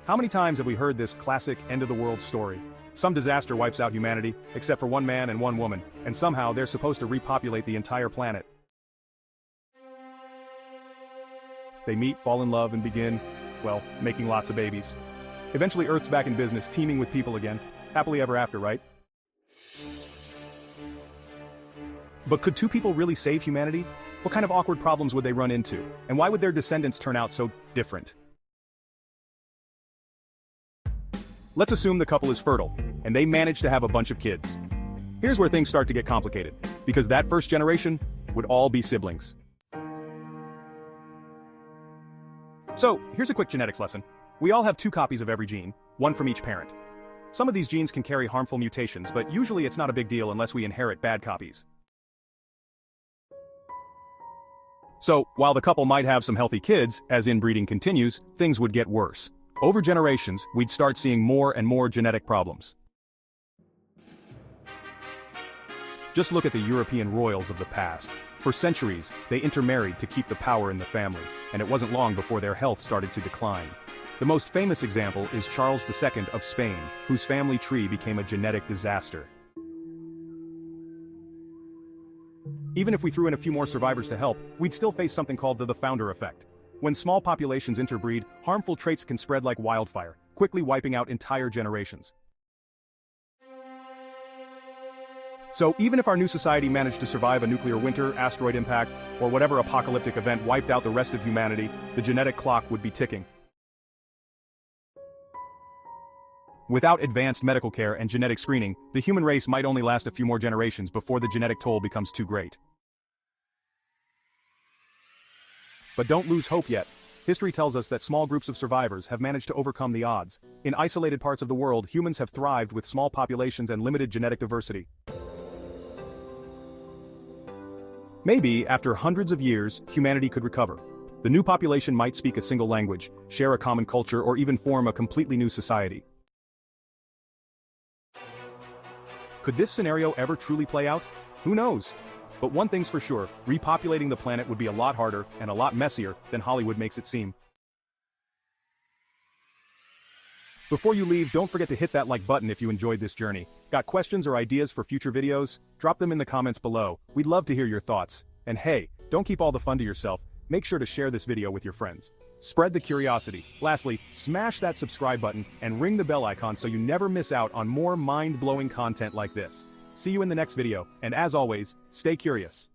How many times have we heard this classic end-of-the-world story? Some disaster wipes out humanity, except for one man and one woman, and somehow they're supposed to repopulate the entire planet. They meet, fall in love, and begin, well, making lots of babies. Eventually Earth's back in business, teeming with people again. Happily ever after, right? But could two people really save humanity? What kind of awkward problems would they run into? And why would their descendants turn out so different? Let's assume the couple is fertile, and they manage to have a bunch of kids. Here's where things start to get complicated, because that first generation would all be siblings. So, here's a quick genetics lesson. We all have 2 copies of every gene, one from each parent. Some of these genes can carry harmful mutations, but usually it's not a big deal unless we inherit bad copies. So, while the couple might have some healthy kids, as inbreeding continues, things would get worse. Over generations, we'd start seeing more and more genetic problems. Just look at the European royals of the past. For centuries, they intermarried to keep the power in the family, and it wasn't long before their health started to decline. The most famous example is Charles II of Spain, whose family tree became a genetic disaster. Even if we threw in a few more survivors to help, we'd still face something called the founder effect. When small populations interbreed, harmful traits can spread like wildfire, quickly wiping out entire generations. So even if our new society managed to survive a nuclear winter, asteroid impact, or whatever apocalyptic event wiped out the rest of humanity, the genetic clock would be ticking. Without advanced medical care and genetic screening, the human race might only last a few more generations before the genetic toll becomes too great. But don't lose hope yet. History tells us that small groups of survivors have managed to overcome the odds. In isolated parts of the world, humans have thrived with small populations and limited genetic diversity. Maybe, after hundreds of years, humanity could recover. The new population might speak a single language, share a common culture, or even form a completely new society. Could this scenario ever truly play out? Who knows? But one thing's for sure, repopulating the planet would be a lot harder and a lot messier than Hollywood makes it seem. Before you leave, don't forget to hit that like button if you enjoyed this journey. Got questions or ideas for future videos? Drop them in the comments below. We'd love to hear your thoughts. And hey, don't keep all the fun to yourself. Make sure to share this video with your friends. Spread the curiosity. Lastly, smash that subscribe button and ring the bell icon so you never miss out on more mind-blowing content like this. See you in the next video, and as always, stay curious.